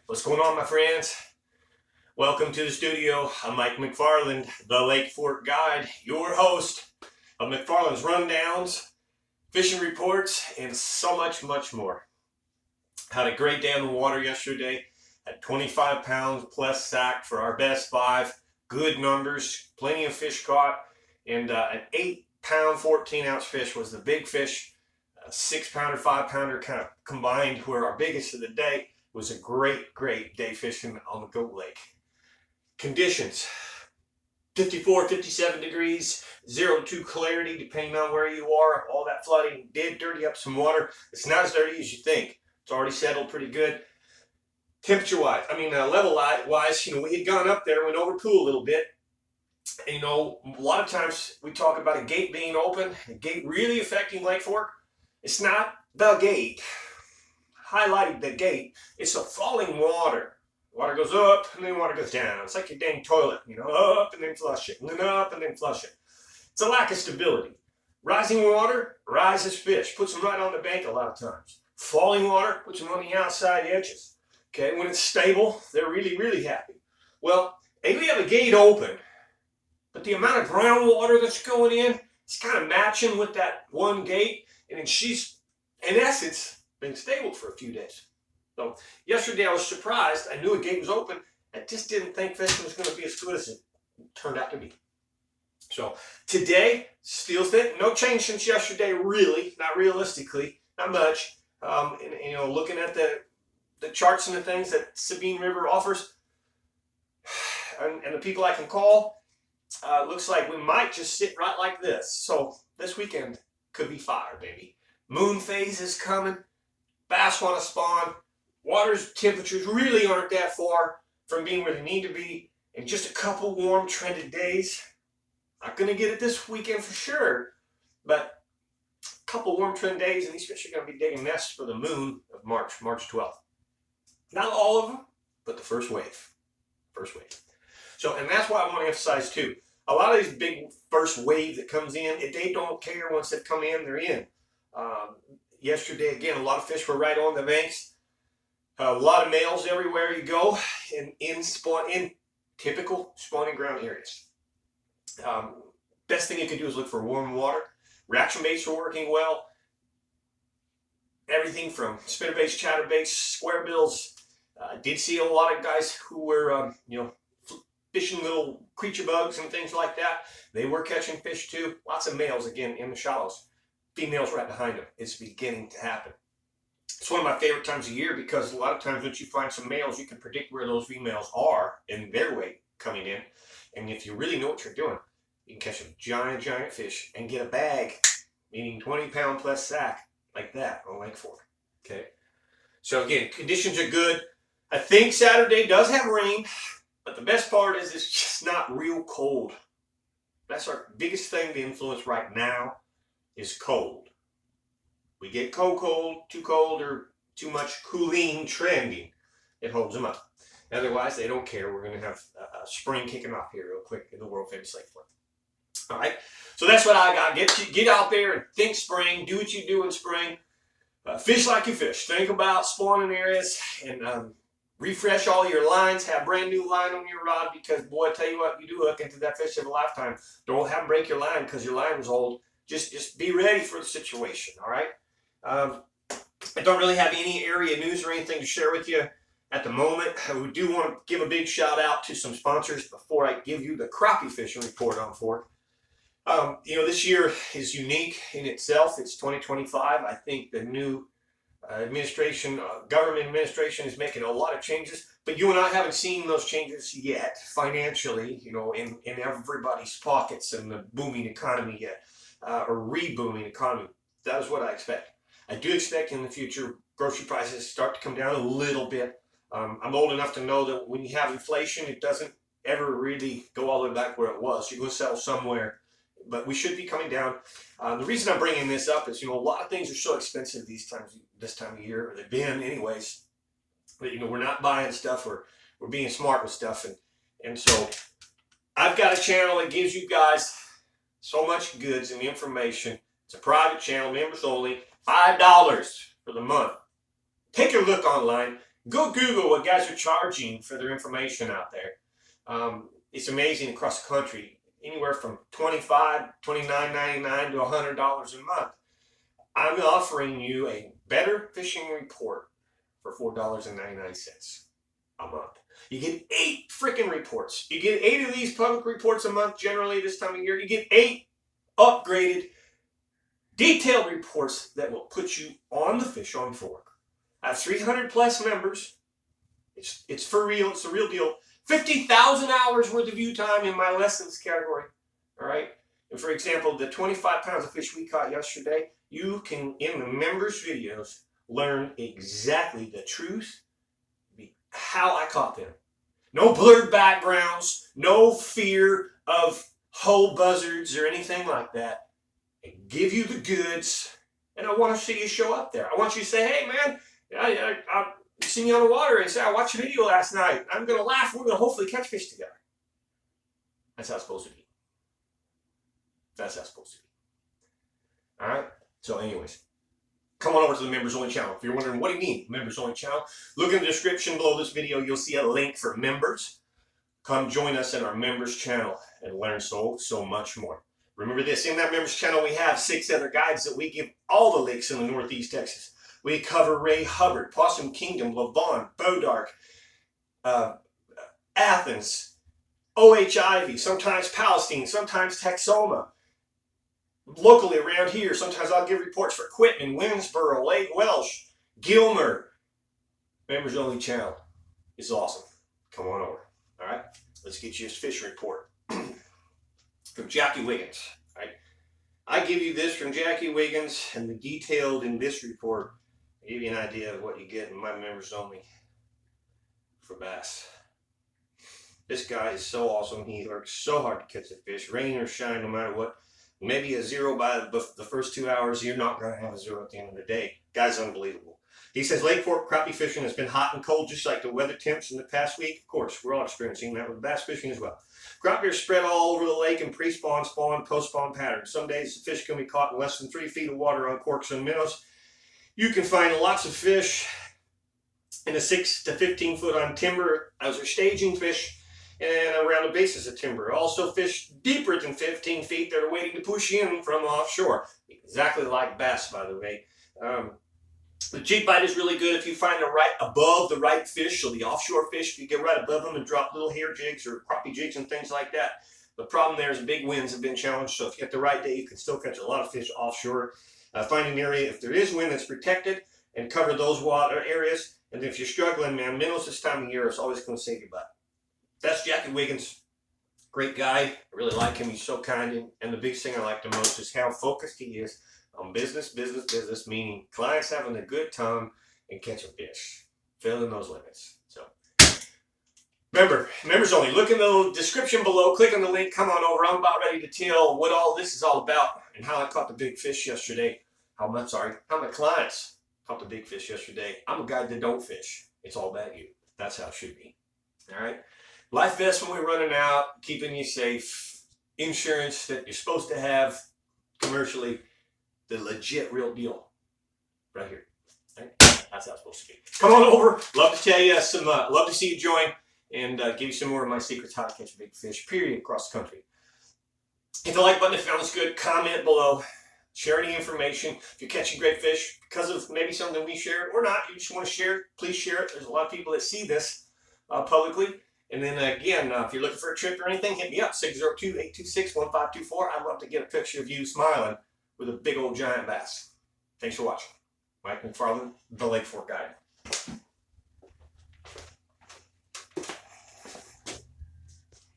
What's going on, my friends? Welcome to the studio. I'm Mike McFarland, the Lake Fork Guide, your host of McFarland's Rundowns, fishing reports, and so much more. Had a great day on the water yesterday. Had 25 pounds plus sack for our best five. Good numbers, plenty of fish caught, and an 8-pound, 14-ounce fish was the big fish. A 6-pounder, 5-pounder kind of combined were our biggest of the day. It was a great day fishing on the Goat Lake. Conditions: 54, 57 degrees, 0 to 2 clarity, depending on where you are. All that flooding did dirty up some water. It's not as dirty as you think. It's already settled pretty good. Temperature-wise, level-wise, we had gone up there, went over pool a little bit. And, a lot of times we talk about a gate being open, a gate really affecting Lake Fork. It's not the gate. Highlighting the gate, it's a falling water. Water goes up and then water goes down. It's like your dang toilet, up and then flush it, and then up and then flush it. It's a lack of stability. Rising water rises fish, puts them right on the bank a lot of times. Falling water puts them on the outside edges. Okay, when it's stable, they're really happy. Well, we have a gate open, but the amount of groundwater that's going in, it's kind of matching with that one gate, and then she's, in essence, been stable for a few days. So yesterday I was surprised. I knew a gate was open. I just didn't think fishing was going to be as good as it turned out to be. So today, still fit. No change since yesterday, really. Not realistically. Not much. Looking at the charts and the things that Sabine River offers and the people I can call, looks like we might just sit right like this. So this weekend could be fire, baby. Moon phase is coming. Bass want to spawn. Water's temperatures really aren't that far from being where they need to be. In just a couple warm trended days. Not going to get it this weekend for sure, but a couple warm trend days and these fish are going to be digging nests for the moon of March 12th. Not all of them, but the first wave. So, and that's why I want to emphasize too. A lot of these big first wave that comes in, they don't care once they've come in, they're in. Yesterday, again, a lot of fish were right on the banks. A lot of males everywhere you go, and in typical spawning ground areas. Best thing you can do is look for warm water. Reaction baits are working well. Everything from spinnerbaits, chatterbaits, square bills. Did see a lot of guys who were, fishing little creature bugs and things like that. They were catching fish too. Lots of males, again, in the shallows. Females right behind them. It's beginning to happen. It's one of my favorite times of year because a lot of times once you find some males, you can predict where those females are in their weight coming in. And if you really know what you're doing, you can catch a giant fish and get a bag, meaning 20-pound plus sack like that on Lake Fork. Okay. So again, conditions are good. I think Saturday does have rain, but the best part is it's just not real cold. That's our biggest thing to influence right now. Is cold. We get cold, too cold, or too much cooling trending. It holds them up. Otherwise, they don't care. We're going to have a spring kicking off here real quick in the world famous Lake Fork. All right. So that's what I got. Get out there and think spring. Do what you do in spring. Fish like you fish. Think about spawning areas and refresh all your lines. Have brand new line on your rod because, boy, I tell you what, you do hook into that fish of a lifetime. Don't have them break your line because your line was old. Just be ready for the situation, all right? I don't really have any area news or anything to share with you at the moment. We do want to give a big shout out to some sponsors before I give you the crappie fishing report on Fork. This year is unique in itself. It's 2025. I think the new government administration is making a lot of changes, but you and I haven't seen those changes yet financially, in everybody's pockets and the booming economy yet. Or re-booming economy. That is what I expect. I do expect in the future grocery prices start to come down a little bit. I'm old enough to know that when you have inflation, it doesn't ever really go all the way back where it was. You're going to settle somewhere, but we should be coming down. The reason I'm bringing this up is, a lot of things are so expensive this time of year, or they've been anyways. But we're not buying stuff, we're being smart with stuff, and so I've got a channel that gives you guys so much goods and information. It's a private channel, members only, $5 for the month. Take a look online. Go Google what guys are charging for their information out there. It's amazing across the country, anywhere from $25, $29.99 to $100 a month. I'm offering you a better fishing report for $4.99 a month. You get 8 freaking reports. You get 8 of these public reports a month, generally this time of year. You get 8 upgraded, detailed reports that will put you on the fish on fork. I have 300 plus members. It's for real. It's a real deal. 50,000 hours worth of view time in my lessons category. All right. And for example, the 25 pounds of fish we caught yesterday, you can, in the members' videos, learn exactly the truth, how I caught them. No blurred backgrounds, no fear of hull buzzards or anything like that. I give you the goods, and I want to see you show up there. I want you to say, hey, man, I seen you on the water and say, I watched your video last night. I'm going to laugh. We're going to hopefully catch fish together. That's how it's supposed to be. That's how it's supposed to be. All right? So anyways, come on over to the Members Only channel. If you're wondering, what do you mean, Members Only channel? Look in the description below this video. You'll see a link for members. Come join us in our members channel and learn so much more. Remember this, in that members channel, we have 6 other guides that we give all the lakes in the Northeast Texas. We cover Ray Hubbard, Possum Kingdom, Lavon, Bodark, Athens, O.H. Ivy, sometimes Palestine, sometimes Texoma. Locally around here, sometimes I'll give reports for Quitman, Winsboro, Lake Welsh, Gilmer. Members Only channel. It's awesome. Come on over. All right? Let's get you this fish report from Jackie Wiggins. All right? I give you this from Jackie Wiggins, and the detailed in this report, I give you an idea of what you get in my Members Only for bass. This guy is so awesome. He works so hard to catch the fish, rain or shine, no matter what. Maybe a 0 by the first 2 hours. You're not going to have a 0 at the end of the day. Guy's unbelievable. He says Lake Fork crappie fishing has been hot and cold, just like the weather temps in the past week. Of course, we're all experiencing that with bass fishing as well. Crappie are spread all over the lake in pre-spawn, spawn, post-spawn patterns. Some days the fish can be caught in less than 3 feet of water on corks and minnows. You can find lots of fish in a 6 to 15 foot on timber. Those are staging fish. And around the bases of timber. Also fish deeper than 15 feet that are waiting to push in from offshore. Exactly like bass, by the way. The jig bite is really good if you find above the right fish. So the offshore fish, if you get right above them and drop little hair jigs or crappie jigs and things like that. The problem there is big winds have been challenged. So if you get the right day, you can still catch a lot of fish offshore. Find an area, if there is wind, that's protected and cover those water areas. And if you're struggling, man, minnows this time of year is always going to save your butt. That's Jackie Wiggins. Great guy. I really like him. He's so kind. And the biggest thing I like the most is how focused he is on business, meaning clients having a good time and catching fish. Filling those limits. So, remember, members only. Look in the description below. Click on the link. Come on over. I'm about ready to tell what all this is all about and how I caught the big fish yesterday. How my clients caught the big fish yesterday. I'm a guy that don't fish. It's all about you. That's how it should be. All right? Life vests when we're running out, keeping you safe, insurance that you're supposed to have commercially, the legit real deal right here. Right? That's how it's supposed to be. Come on over. Love to tell you love to see you join and give you some more of my secrets how to catch big fish, period, across the country. Hit the like button if you found this good. Comment below. Share any information. If you're catching great fish because of maybe something we shared or not, you just want to share it, please share it. There's a lot of people that see this publicly. And then again, if you're looking for a trip or anything, hit me up, 602-826-1524. I'd love to get a picture of you smiling with a big old giant bass. Thanks for watching. Mike McFarland, the Lake Fork Guide.